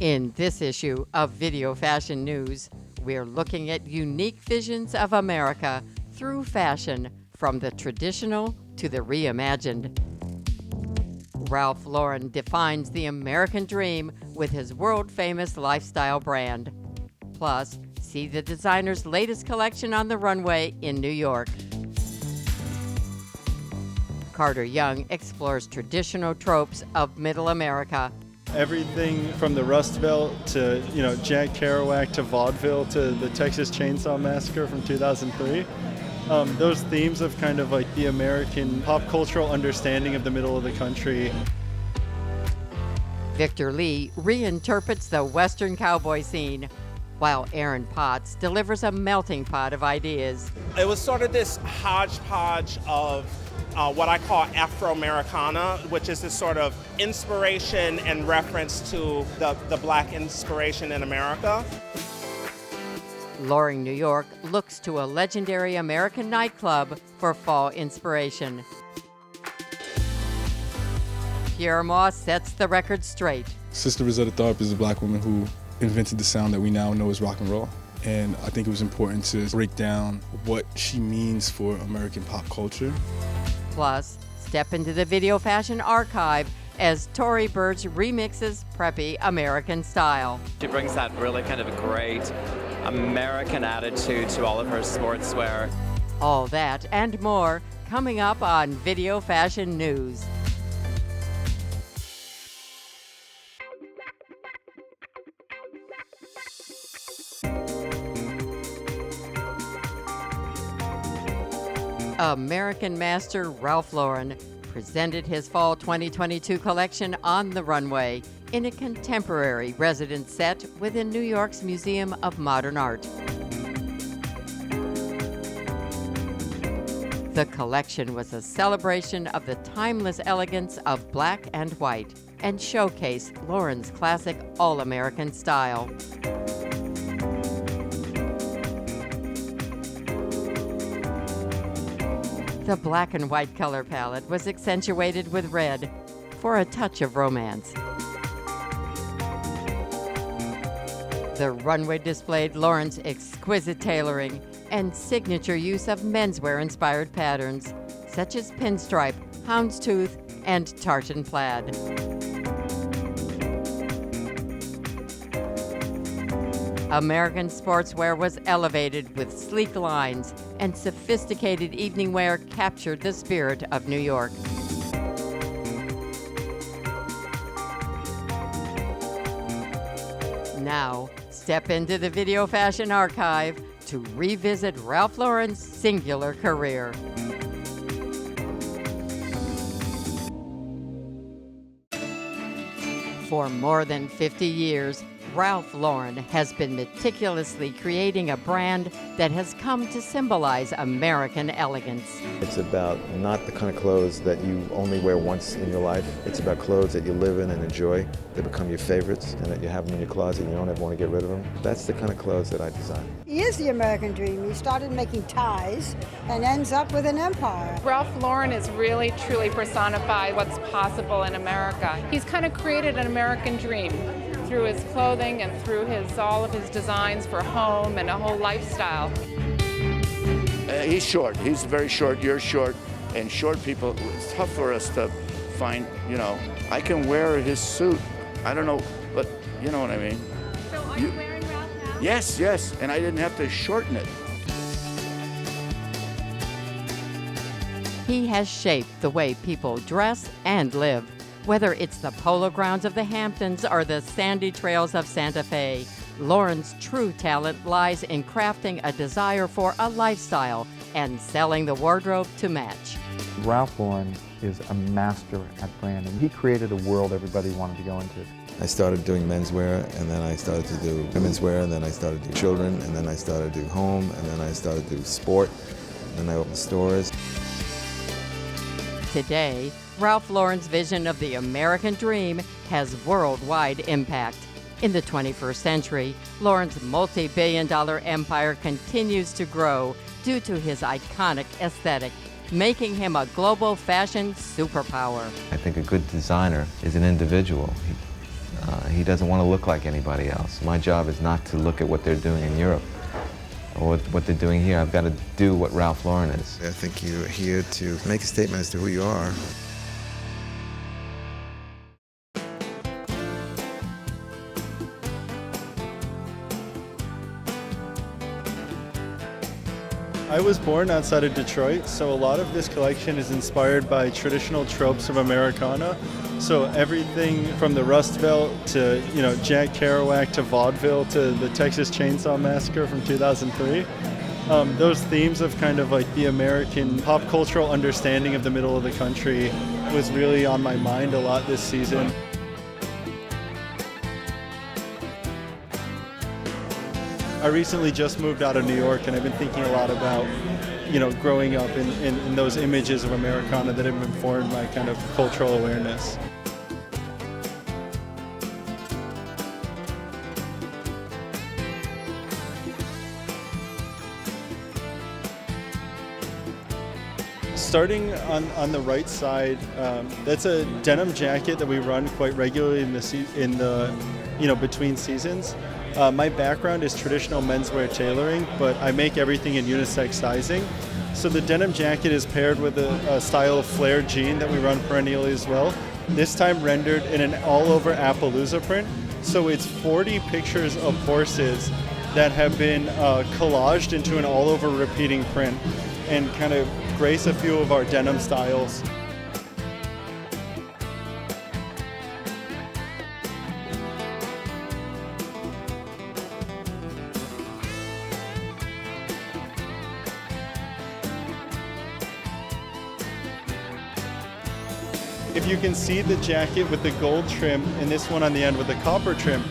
In this issue of Video Fashion News, we're looking at unique visions of America through fashion, from the traditional to the reimagined. Ralph Lauren defines the American dream with his world-famous lifestyle brand. Plus, see the designer's latest collection on the runway in New York. Carter Young explores traditional tropes of Middle America. Everything from the Rust Belt to, Jack Kerouac to vaudeville to the Texas Chainsaw Massacre from 2003. Those themes of kind of like the American pop cultural understanding of the middle of the country. Victor Lee reinterprets the Western cowboy scene, while Aaron Potts delivers a melting pot of ideas. It was sort of this hodgepodge of what I call Afro-Americana, which is this sort of inspiration and reference to the black inspiration in America. Loring, New York looks to a legendary American nightclub for fall inspiration. Pyer Moss sets the record straight. Sister Rosetta Tharpe is a black woman who invented the sound that we now know as rock and roll. And I think it was important to break down what she means for American pop culture. Plus, step into the Video Fashion Archive as Tory Burch remixes preppy American style. She brings that really kind of a great American attitude to all of her sportswear. All that and more coming up on Video Fashion News. American master Ralph Lauren presented his fall 2022 collection on the runway in a contemporary residence set within New York's Museum of Modern Art. The collection was a celebration of the timeless elegance of black and white and showcased Lauren's classic all-American style. The black and white color palette was accentuated with red for a touch of romance. The runway displayed Lauren's exquisite tailoring and signature use of menswear-inspired patterns, such as pinstripe, houndstooth, and tartan plaid. American sportswear was elevated with sleek lines, and sophisticated evening wear captured the spirit of New York. Now, step into the Video Fashion Archive to revisit Ralph Lauren's singular career. For more than 50 years, Ralph Lauren has been meticulously creating a brand that has come to symbolize American elegance. It's about not the kind of clothes that you only wear once in your life. It's about clothes that you live in and enjoy. They become your favorites and that you have them in your closet and you don't ever want to get rid of them. That's the kind of clothes that I design. He is the American dream. He started making ties and ends up with an empire. Ralph Lauren has really, truly personified what's possible in America. He's kind of created an American dream through his clothing and through all of his designs for home and a whole lifestyle. He's short. He's very short. You're short. And short people, it's tough for us to find, I can wear his suit. I don't know, but you know what I mean. So are you wearing Ralph now? Yes. And I didn't have to shorten it. He has shaped the way people dress and live. Whether it's the polo grounds of the Hamptons or the sandy trails of Santa Fe, Lauren's true talent lies in crafting a desire for a lifestyle and selling the wardrobe to match. Ralph Lauren is a master at branding. He created a world everybody wanted to go into. I started doing menswear, and then I started to do women's wear, and then I started to do children, and then I started to do home, and then I started to do sport, and then I opened stores. Today, Ralph Lauren's vision of the American dream has worldwide impact. In the 21st century, Lauren's multi-billion-dollar empire continues to grow due to his iconic aesthetic, making him a global fashion superpower. I think a good designer is an individual. He doesn't want to look like anybody else. My job is not to look at what they're doing in Europe or what they're doing here. I've got to do what Ralph Lauren is. I think you're here to make a statement as to who you are. I was born outside of Detroit, so a lot of this collection is inspired by traditional tropes of Americana. So everything from the Rust Belt to, Jack Kerouac to vaudeville to the Texas Chainsaw Massacre from 2003. Those themes of kind of like the American pop cultural understanding of the middle of the country was really on my mind a lot this season. I recently just moved out of New York, and I've been thinking a lot about, growing up in those images of Americana that have informed my kind of cultural awareness. Starting on the right side, that's a denim jacket that we run quite regularly in the between seasons. My background is traditional menswear tailoring, but I make everything in unisex sizing. So the denim jacket is paired with a style of flared jean that we run perennially as well. This time rendered in an all-over Appaloosa print. So it's 40 pictures of horses that have been collaged into an all-over repeating print and kind of grace a few of our denim styles. If you can see the jacket with the gold trim and this one on the end with the copper trim,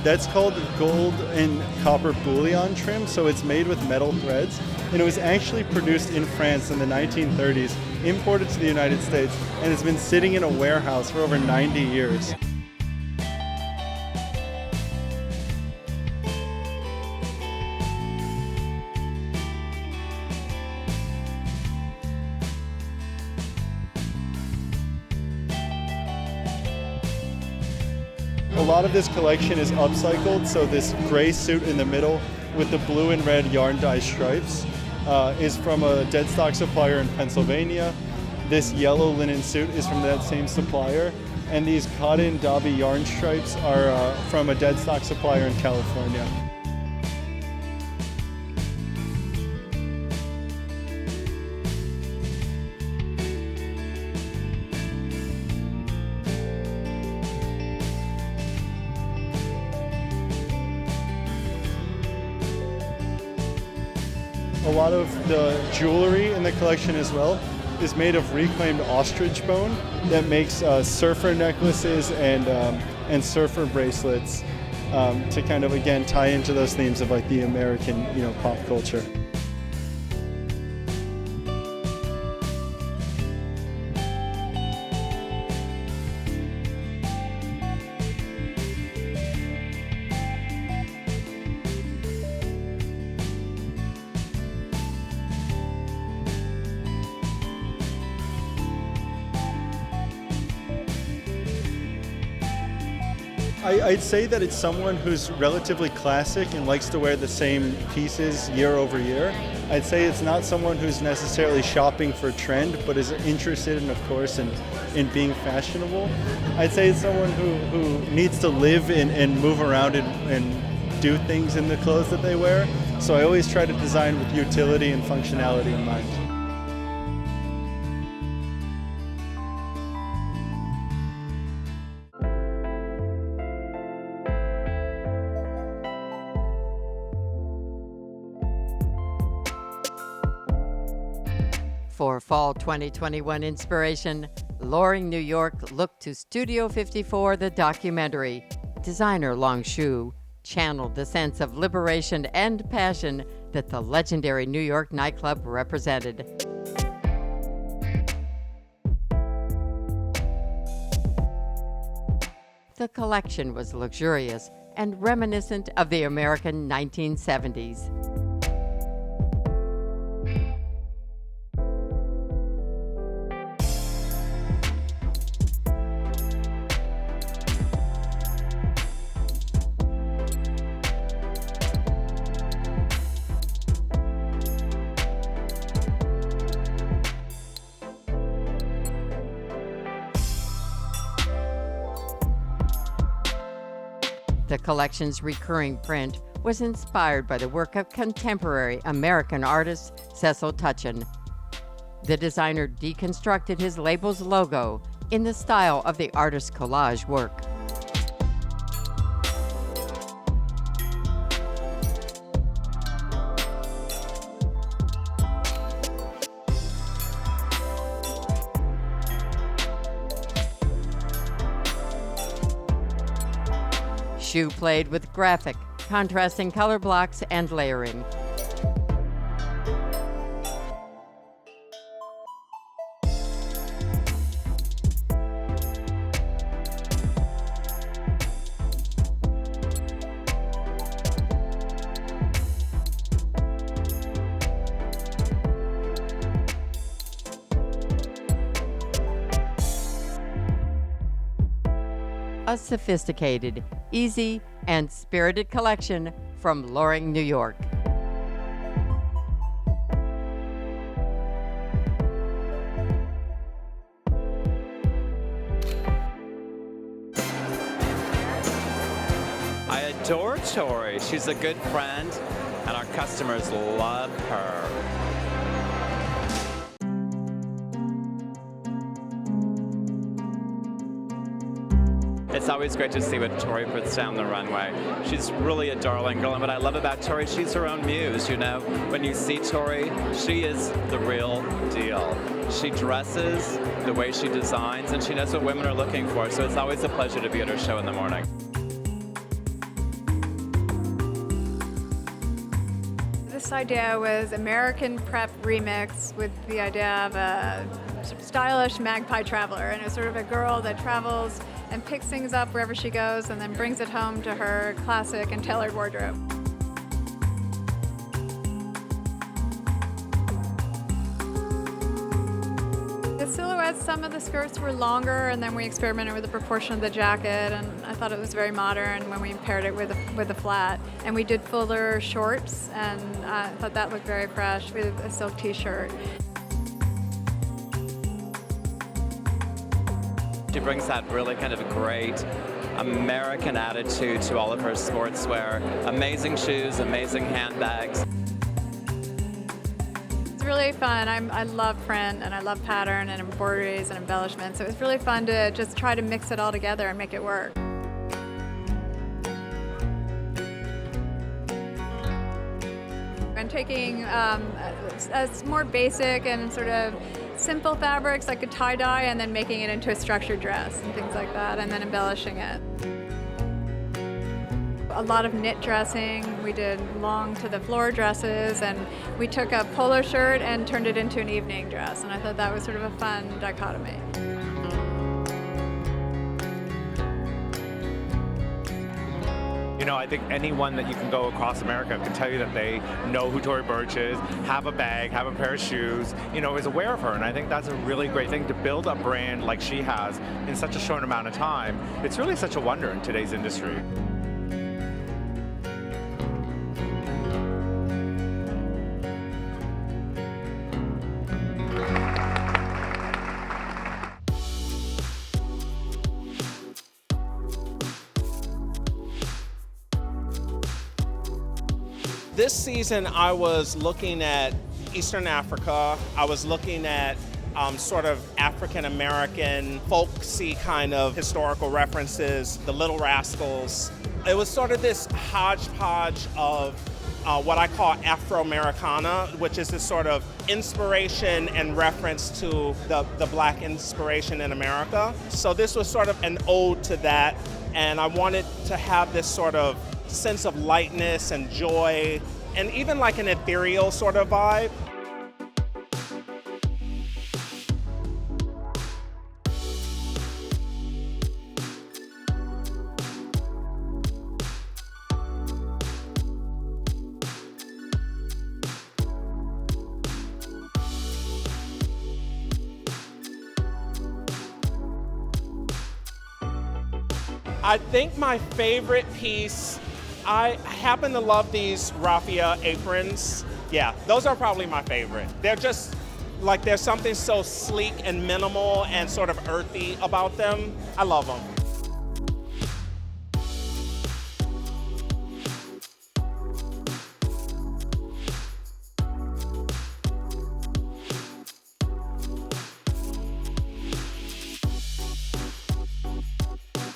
that's called gold and copper bullion trim, so it's made with metal threads. And it was actually produced in France in the 1930s, imported to the United States, and it's been sitting in a warehouse for over 90 years. A lot of this collection is upcycled, so this gray suit in the middle with the blue and red yarn dye stripes is from a dead stock supplier in Pennsylvania. This yellow linen suit is from that same supplier, and these cotton Dobby yarn stripes are from a dead stock supplier in California. A lot of the jewelry in the collection as well is made of reclaimed ostrich bone that makes surfer necklaces and surfer bracelets to kind of, again, tie into those themes of like the American, pop culture. I'd say that it's someone who's relatively classic and likes to wear the same pieces year over year. I'd say it's not someone who's necessarily shopping for trend, but is interested in, of course, in being fashionable. I'd say it's someone who needs to live and move around and do things in the clothes that they wear. So I always try to design with utility and functionality in mind. For fall 2021 inspiration, Loring, New York looked to Studio 54, the documentary. Designer Long Shu channeled the sense of liberation and passion that the legendary New York nightclub represented. The collection was luxurious and reminiscent of the American 1970s. The collection's recurring print was inspired by the work of contemporary American artist Cecil Tutchin. The designer deconstructed his label's logo in the style of the artist's collage work. Shoe played with graphic, contrasting color blocks and layering. A sophisticated, easy, and spirited collection from Loring, New York. I adore Tory. She's a good friend, and our customers love her. It's always great to see what Tory puts down the runway. She's really a darling girl, and what I love about Tory, she's her own muse, you know. When you see Tory, she is the real deal. She dresses the way she designs, and she knows what women are looking for, so it's always a pleasure to be at her show in the morning. This idea was American prep remix with the idea of a stylish magpie traveler, and it's sort of a girl that travels and picks things up wherever she goes and then brings it home to her classic and tailored wardrobe. The silhouettes, some of the skirts were longer, and then we experimented with the proportion of the jacket, and I thought it was very modern when we paired it with a flat. And we did fuller shorts, and I thought that looked very fresh with a silk t-shirt. She brings that really kind of a great American attitude to all of her sportswear. Amazing shoes, amazing handbags. It's really fun. I love print and I love pattern and embroideries and embellishments. So it was really fun to just try to mix it all together and make it work. I'm taking more basic and sort of simple fabrics like a tie-dye and then making it into a structured dress and things like that, and then embellishing it. A lot of knit dressing. We did long to the floor dresses, and we took a polo shirt and turned it into an evening dress, and I thought that was sort of a fun dichotomy. You know, I think anyone that you can go across America can tell you that they know who Tory Burch is, have a bag, have a pair of shoes, you know, is aware of her. And I think that's a really great thing to build a brand like she has in such a short amount of time. It's really such a wonder in today's industry. This season, I was looking at Eastern Africa. I was looking at sort of African-American, folksy kind of historical references, the Little Rascals. It was sort of this hodgepodge of what I call Afro-Americana, which is this sort of inspiration and reference to the Black inspiration in America. So this was sort of an ode to that, and I wanted to have this sort of sense of lightness and joy, and even like an ethereal sort of vibe. I think my favorite piece, I happen to love these raffia aprons. Yeah, those are probably my favorite. They're just like, there's something so sleek and minimal and sort of earthy about them. I love them.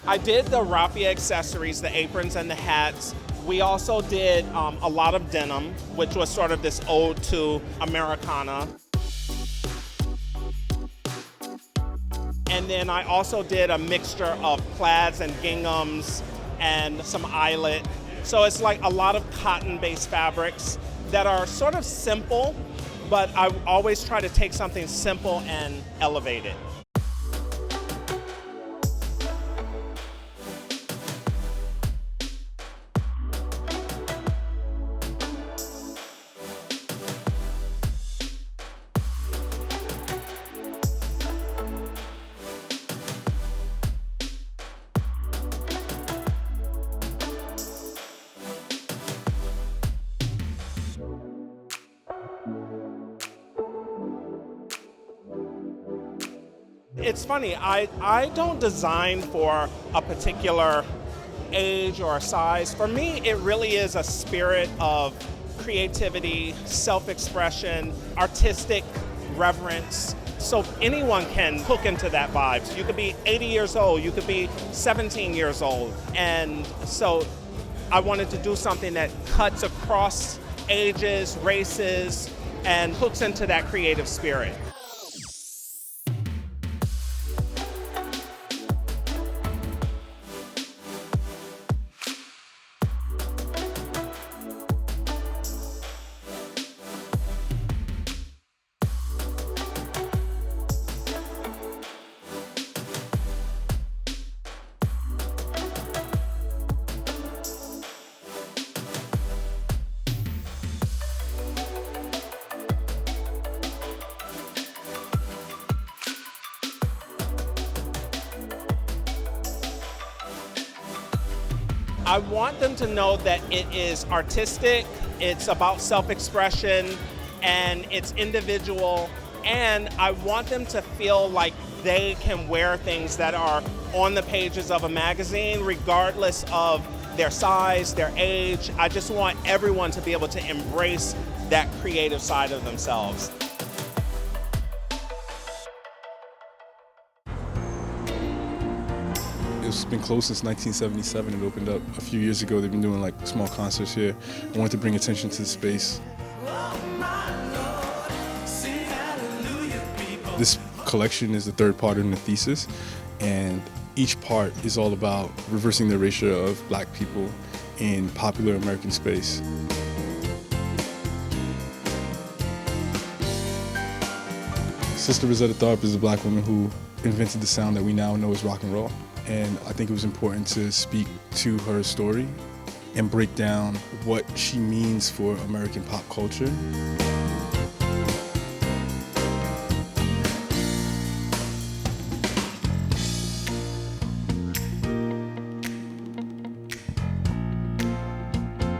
I did the raffia accessories, the aprons and the hats. We also did a lot of denim, which was sort of this ode to Americana. And then I also did a mixture of plaids and ginghams and some eyelet. So it's like a lot of cotton-based fabrics that are sort of simple, but I always try to take something simple and elevate it. It's funny, I don't design for a particular age or a size. For me, it really is a spirit of creativity, self-expression, artistic reverence. So anyone can hook into that vibe. So you could be 80 years old, you could be 17 years old. And so I wanted to do something that cuts across ages, races, and hooks into that creative spirit. I want them to know that it is artistic, it's about self-expression, and it's individual, and I want them to feel like they can wear things that are on the pages of a magazine, regardless of their size, their age. I just want everyone to be able to embrace that creative side of themselves. It's been closed since 1977. It opened up a few years ago. They've been doing like small concerts here. I wanted to bring attention to the space. This collection is the third part in the thesis, and each part is all about reversing the erasure of Black people in popular American space. Sister Rosetta Tharpe is a Black woman who invented the sound that we now know as rock and roll. And I think it was important to speak to her story and break down what she means for American pop culture.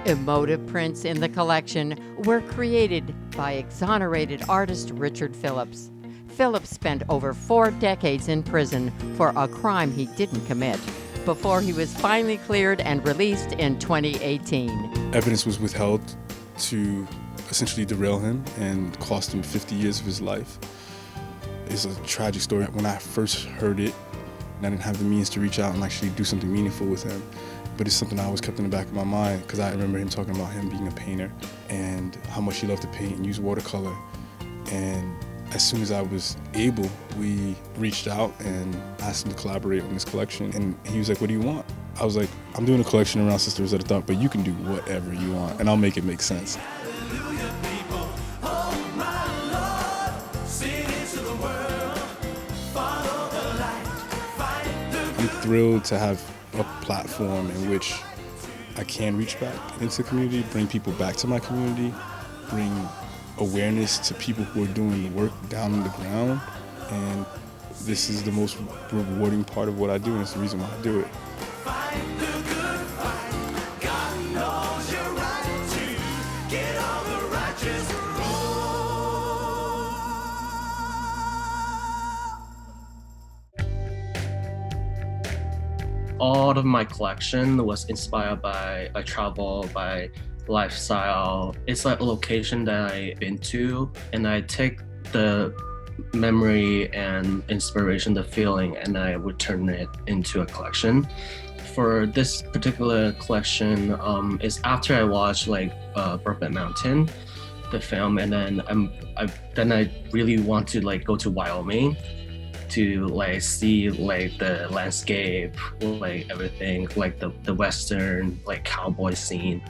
Emotive prints in the collection were created by exonerated artist Richard Phillips. Phillips spent over 4 decades in prison for a crime he didn't commit before he was finally cleared and released in 2018. Evidence was withheld to essentially derail him and cost him 50 years of his life. It's a tragic story. When I first heard it, I didn't have the means to reach out and actually do something meaningful with him. But it's something I always kept in the back of my mind because I remember him talking about him being a painter and how much he loved to paint and use watercolor. And as soon as I was able, we reached out and asked him to collaborate on this collection. And he was like, "What do you want?" I was like, "I'm doing a collection around Sister Rosetta Tharpe, but you can do whatever you want, and I'll make it make sense." I'm thrilled to have a platform in which I can reach back into the community, bring people back to my community, bring awareness to people who are doing the work down on the ground, and this is the most rewarding part of what I do, and it's the reason why I do it. All of my collection was inspired by travel, by lifestyle. It's like a location that I've been to, and I take the memory and inspiration, the feeling, and I would turn it into a collection. For this particular collection, is after I watched like Brokeback Mountain, the film, and then I really want to like go to Wyoming to like see like the landscape, like everything, like the Western like cowboy scene.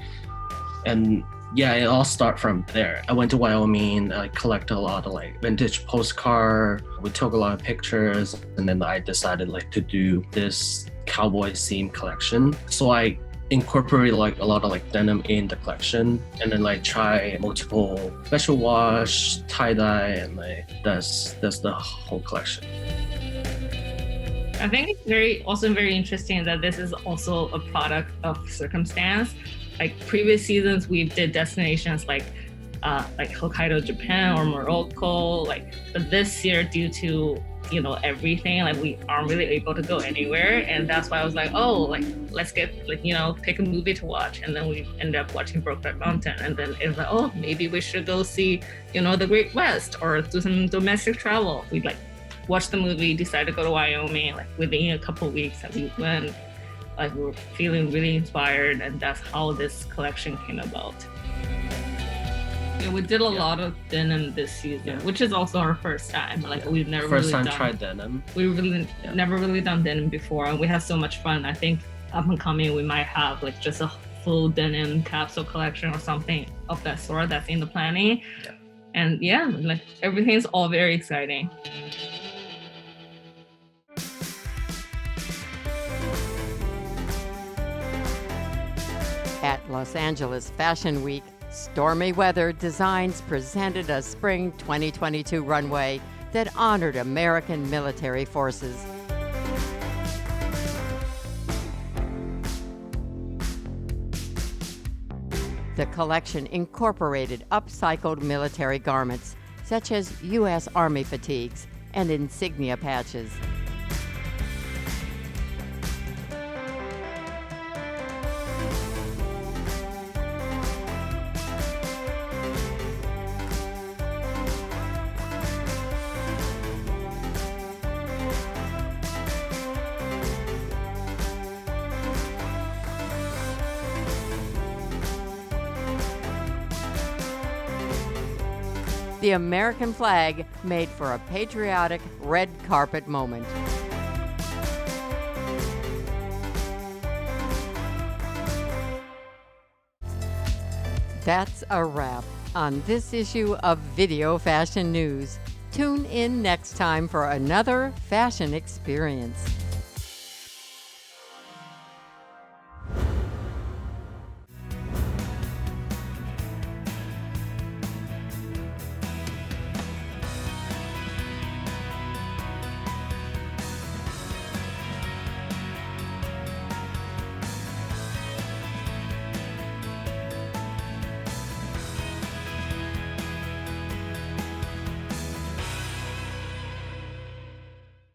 And yeah, it all started from there. I went to Wyoming, I collected a lot of like vintage postcard. We took a lot of pictures, and then I decided like to do this cowboy theme collection. So I incorporate like a lot of like denim in the collection, and then like try multiple special wash, tie-dye, and like that's the whole collection. I think it's very interesting that this is also a product of circumstance. Like previous seasons, we did destinations like Hokkaido, Japan, or Morocco. But this year, due to everything, like we aren't really able to go anywhere, and that's why I was like, let's get pick a movie to watch, and then we ended up watching Brokeback Mountain, and then it was like, maybe we should go see the Great West or do some domestic travel. We watched the movie, decided to go to Wyoming. Within a couple of weeks that we went, we were feeling really inspired, and that's how this collection came about. We did a lot of denim this season, which is also our first time. We've never tried denim. We've never really done denim before, and we have so much fun. I think up and coming we might have just a full denim capsule collection or something of that sort that's in the planning. And everything's all very exciting. At Los Angeles Fashion Week, stormy weather designs presented a spring 2022 runway that honored American military forces. The collection incorporated upcycled military garments, such as U.S. Army fatigues and insignia patches. The American flag made for a patriotic red carpet moment. That's a wrap on this issue of Video Fashion News. Tune in next time for another fashion experience.